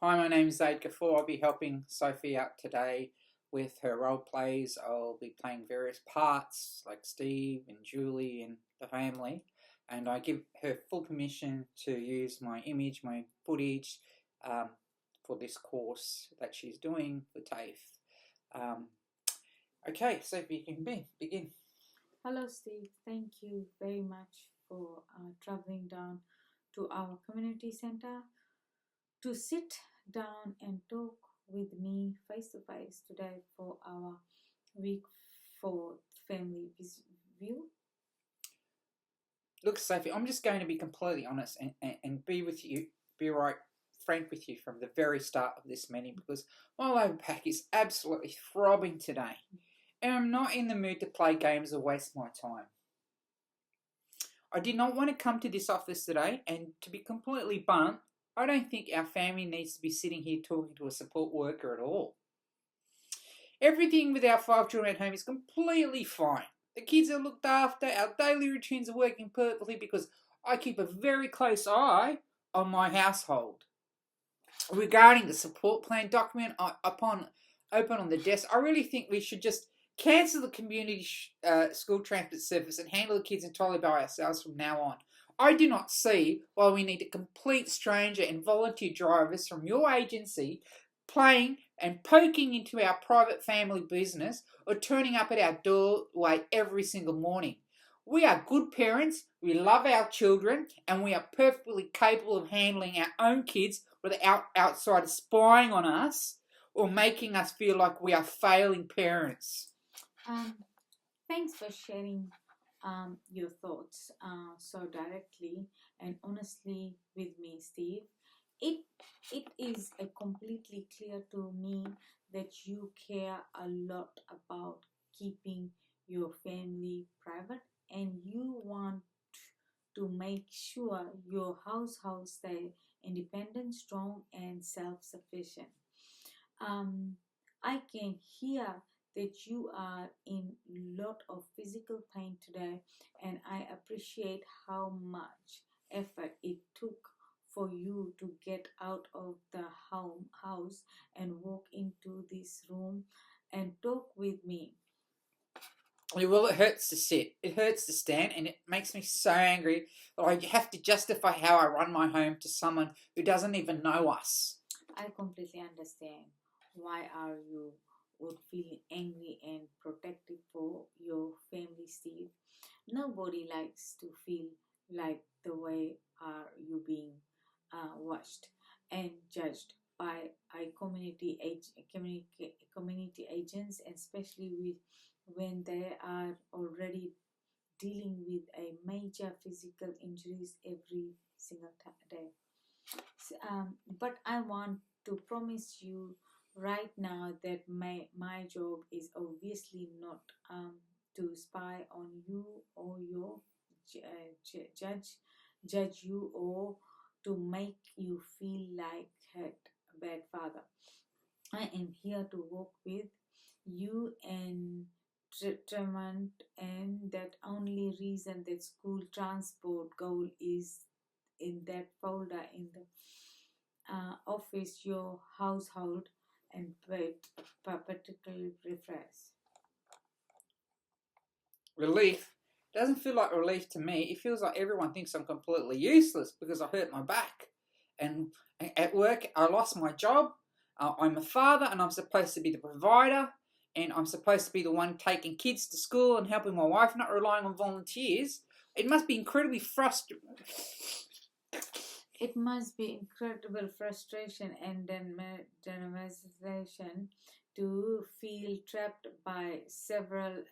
Hi, my name is Zaid Gafoor. I'll be helping Sophie out today with her role plays. I'll be playing various parts like Steve and Julie and the family, and I give her full permission to use my image, my footage, for this course that she's doing for TAFE. Okay, Sophie, you can begin. Hello, Steve. Thank you very much for traveling down to our community center to sit down and talk with me face to face today for our week 4 family view. Look, Sophie, I'm just going to be completely honest and be with you, be right frank with you from the very start of this meeting because my lower back is absolutely throbbing today. And I'm not in the mood to play games or waste my time. I did not want to come to this office today, and to be completely blunt, I don't think our family needs to be sitting here talking to a support worker at all. Everything with our 5 children at home is completely fine. The kids are looked after, our daily routines are working perfectly because I keep a very close eye on my household. Regarding the support plan document open on the desk, I really think we should just cancel the community school transport service and handle the kids entirely by ourselves from now on. I do not see why we need a complete stranger and volunteer drivers from your agency playing and poking into our private family business or turning up at our doorway every single morning. We are good parents, we love our children, and we are perfectly capable of handling our own kids without outsiders spying on us or making us feel like we are failing parents. Thanks for sharing your thoughts so directly and honestly with me, Steve. It it is completely clear to me that you care a lot about keeping your family private and you want to make sure your household stay independent, strong, and self-sufficient. um, I can hear that you are in lot of physical pain today, and I appreciate how much effort it took for you to get out of the house and walk into this room and talk with me. Well, it hurts to sit, it hurts to stand, and it makes me so angry that I have to justify how I run my home to someone who doesn't even know us. I completely understand why are you would feel angry and protective for your family, Steve. Nobody likes to feel like the way are you being watched and judged by community agents, especially with when they are already dealing with a major physical injuries every single day. But I want to promise you right now that my job is obviously not to spy on you or your judge you or to make you feel like a bad father. I am here to work with you and Tremont, and that only reason that school transport goal is in that folder in the office, your household, and particular refresh. Relief doesn't feel like relief to me. It feels like everyone thinks I'm completely useless because I hurt my back. And at work, I lost my job. I'm a father and I'm supposed to be the provider. And I'm supposed to be the one taking kids to school and helping my wife, not relying on volunteers. It must be incredibly frustrating. It must be incredible frustration and demonization to feel trapped by several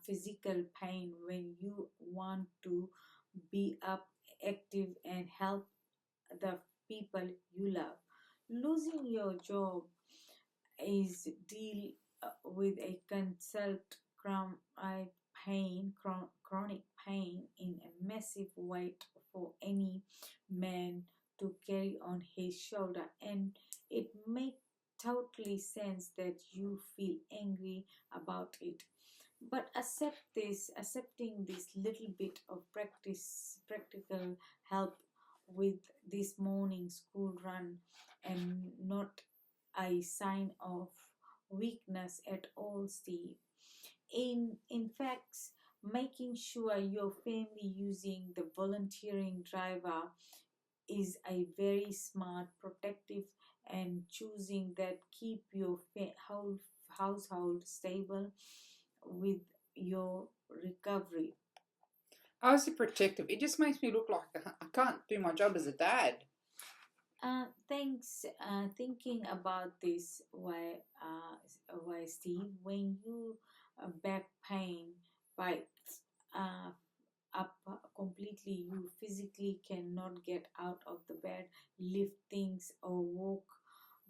physical pain when you want to be up, active, and help the people you love. Losing your job is deal with a consult chronic pain in a massive weight for any man to carry on his shoulder, and it makes totally sense that you feel angry about it. But accepting this little bit of practical help with this morning school run and not a sign of weakness at all, Steve. In fact, making sure your family using the volunteering driver is a very smart, protective, and choosing that keep your household stable with your recovery. I was a protective. It just makes me look like I can't do my job as a dad. Thanks. Thinking about this, why Steve, when you back pain bites up completely, you physically cannot get out of the bed, lift things, or walk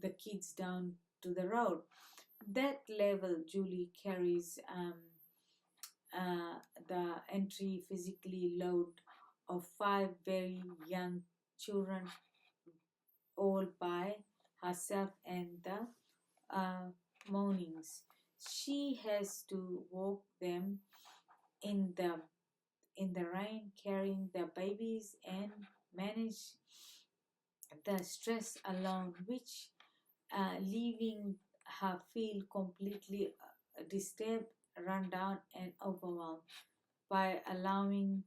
the kids down to the road. That level, Julie carries the entry physically load of five very young children all by herself and the mornings. She has to walk them in the rain, carrying the babies and manage the stress alone, which leaving her feel completely disturbed, run down, and overwhelmed. By allowing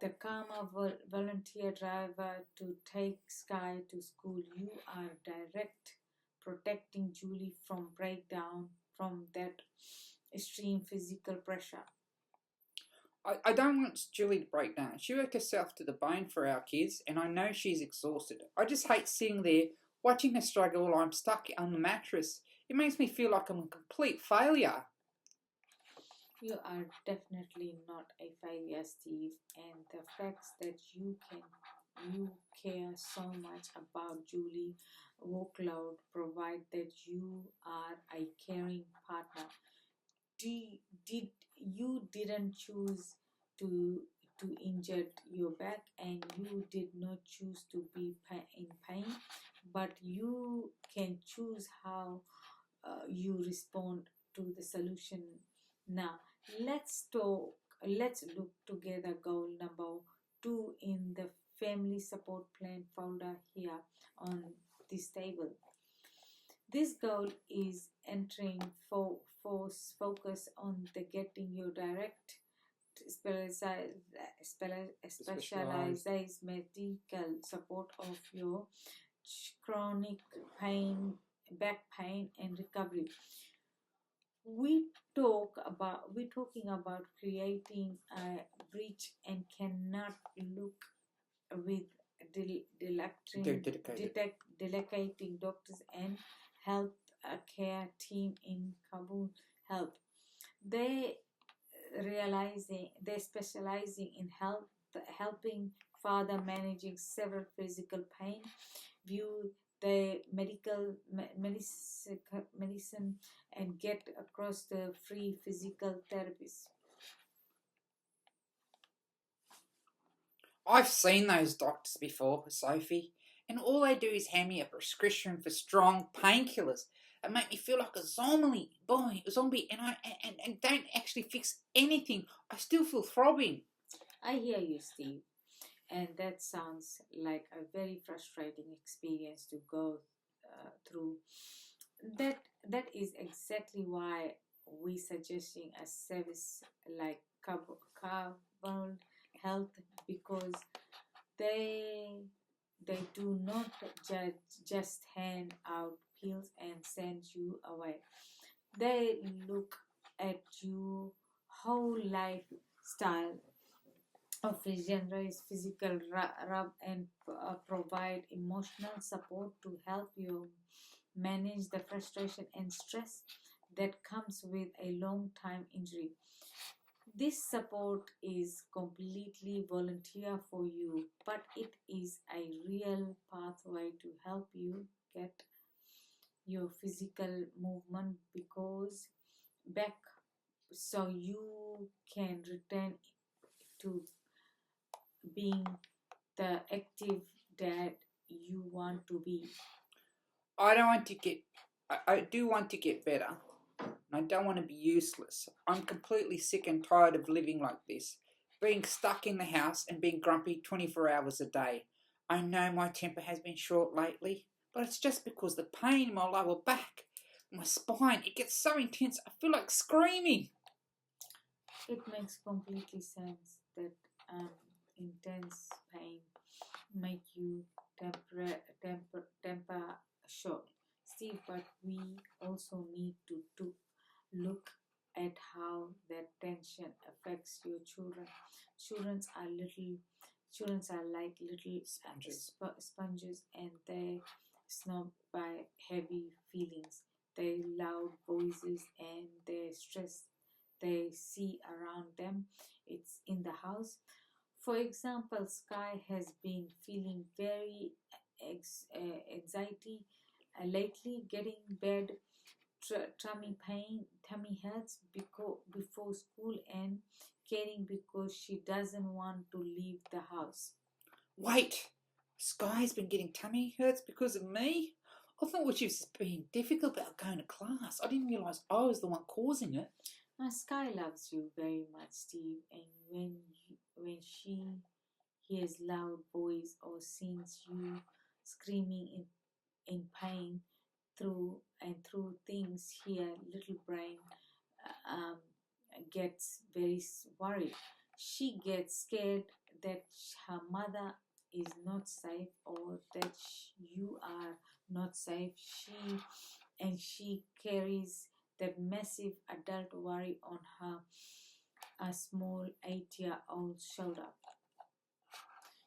the calmer volunteer driver to take Sky to school, you are direct protecting Julie from breakdown from that extreme physical pressure. I don't want Julie to break down. She worked herself to the bone for our kids, and I know she's exhausted. I just hate sitting there watching her struggle while I'm stuck on the mattress. It makes me feel like I'm a complete failure. You are definitely not a failure, Steve, and the fact that you care so much about Julie workload provide that you are a caring partner. Did you didn't choose to injure your back, and you did not choose to be in pain, but you can choose how you respond to the solution. Now let's talk. Let's look together. Goal number 2 in the family support plan folder here on this table. This goal is entering focus on the getting your direct specialized medical support of your chronic pain, back pain, and recovery. We're talking about creating a bridge and cannot look with delegating doctors and health care team in Kabul help. They they're specializing in helping father managing several physical pain, view the medicine and get across the free physical therapies. I've seen those doctors before, Sophie, and all they do is hand me a prescription for strong painkillers and make me feel like a zombie, and and don't actually fix anything. I still feel throbbing. I hear you, Steve, and that sounds like a very frustrating experience to go through. That is exactly why we suggesting a service like Carbon Health, because they they do not just hand out pills and send you away. They look at your whole lifestyle of regenerate physical rub and provide emotional support to help you manage the frustration and stress that comes with a long time injury. This support is completely volunteer for you, but it is a real pathway to help you get your physical movement because back so you can return to being the active dad you want to be. I don't want to get. I do want to get better. I don't want to be useless. I'm completely sick and tired of living like this, being stuck in the house and being grumpy 24 hours a day. I know my temper has been short lately, but it's just because the pain in my lower back, my spine, it gets so intense I feel like screaming. It makes completely sense that intense pain make you temper short, Steve. But we also need to look at how that tension affects your children. Children are little. Children are like little sponges, and they snub by heavy feelings, their loud voices, and their stress they see around them. It's in the house. For example, Sky has been feeling very anxiety lately, getting bad tummy hurts before school, and caring because she doesn't want to leave the house. Wait, Sky's been getting tummy hurts because of me? I thought she was being difficult about going to class. I didn't realise I was the one causing it. Sky loves you very much, Steve, and when she hears loud voice or sees you screaming in pain through things here, little brain um, gets very worried. She gets scared that her mother is not safe, or that you are not safe. She carries that massive adult worry on her a small 8-year-old shoulder.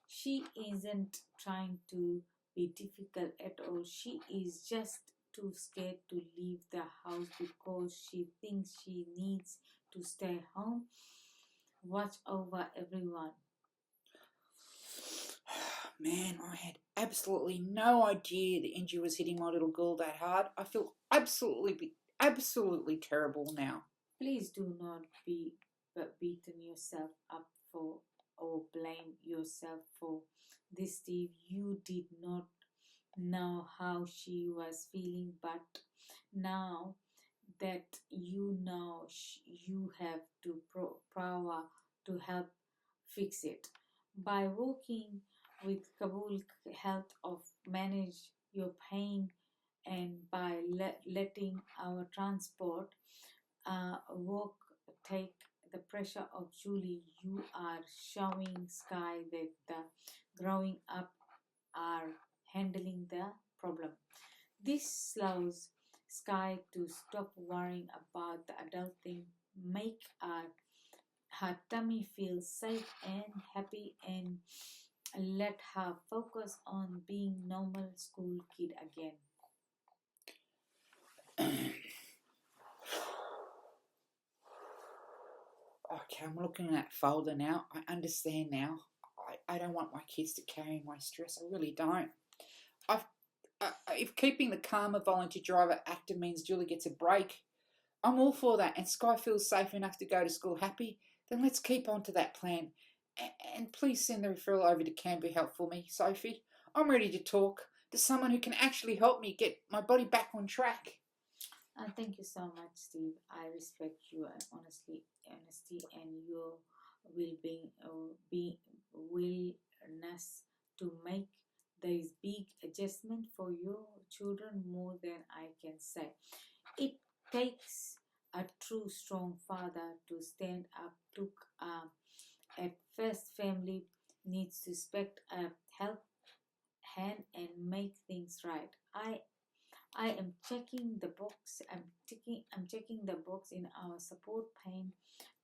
She isn't trying to be difficult at all. She is just too scared to leave the house because she thinks she needs to stay home, watch over everyone. Man, I had absolutely no idea the injury was hitting my little girl that hard. I feel absolutely terrible now. Please do not be beaten yourself up for or blame yourself for this, Steve. You did not know how she was feeling, but now that you know, you have to power to help fix it. By working with Kabul Health of manage your pain, and by letting our transport work take the pressure of Julie, you are showing Sky that the growing up are handling the problem. This allows Sky to stop worrying about the adult thing, make her tummy feel safe and happy, and let her focus on being normal school kid again. Okay, I'm looking at that folder now. I understand now. I don't want my kids to carry my stress. I really don't. I've, if keeping the calmer volunteer driver active means Julie gets a break, I'm all for that. And Sky feels safe enough to go to school happy, then let's keep on to that plan. And please send the referral over to Canberra Help for me, Sophie. I'm ready to talk to someone who can actually help me get my body back on track. Thank you so much, Steve. I respect your honesty, and your willingness to make this big adjustment for your children more than I can say. It takes a true strong father to stand up. Took at first, family needs to expect a help hand and make things right. I am checking the box. I'm checking the box in our support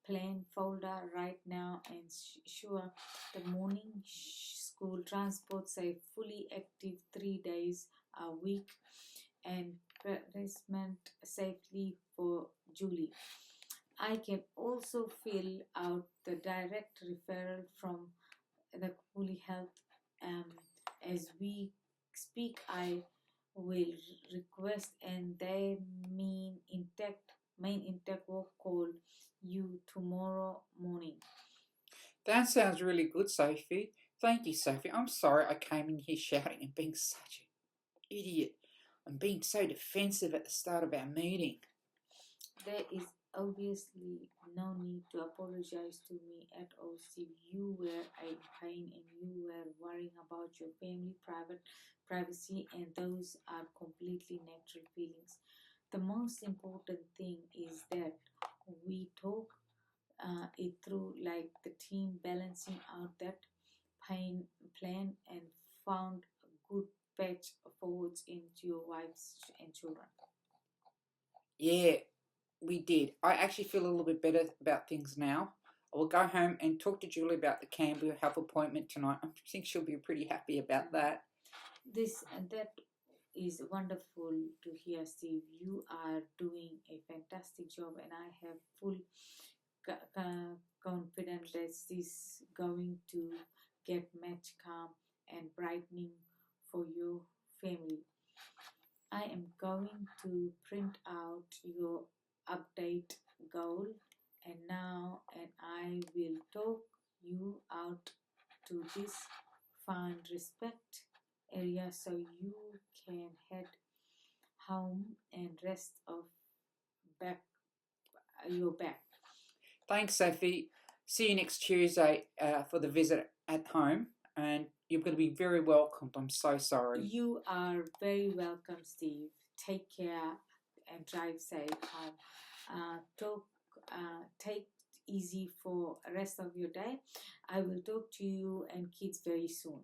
plan folder right now, and sure the morning school transports are fully active 3 days a week, and placement safely for Julie. I can also fill out the direct referral from the Holy Health um, as we speak. I will request, and they main intact will call you tomorrow morning. That sounds really good, Sophie. Thank you, Sophie. I'm sorry I came in here shouting and being such an idiot and being so defensive at the start of our meeting. There is obviously no need to apologize to me at all, Steve. You were in pain and you were worrying about your family private privacy, and those are completely natural feelings. The most important thing is that we talk it through like the team, balancing out that pain plan and found a good patch forwards into your wives and children. Yeah, we did. I actually feel a little bit better about things now. I will go home and talk to Julie about the Canberra health appointment tonight. I think she'll be pretty happy about that. This and that is wonderful to hear, Steve. You are doing a fantastic job, and I have full confidence that this is going to get much calm and brightening for your family. I am going to print out your update goal and now, and I will talk you out to this find respect area so you can head home and rest of back your back. Thanks, Sophie. See you next Tuesday for the visit at home, and you're going to be very welcomed. I'm so sorry. You are very welcome, Steve. Take care and drive safe home. Take easy for the rest of your day. I will talk to you and kids very soon.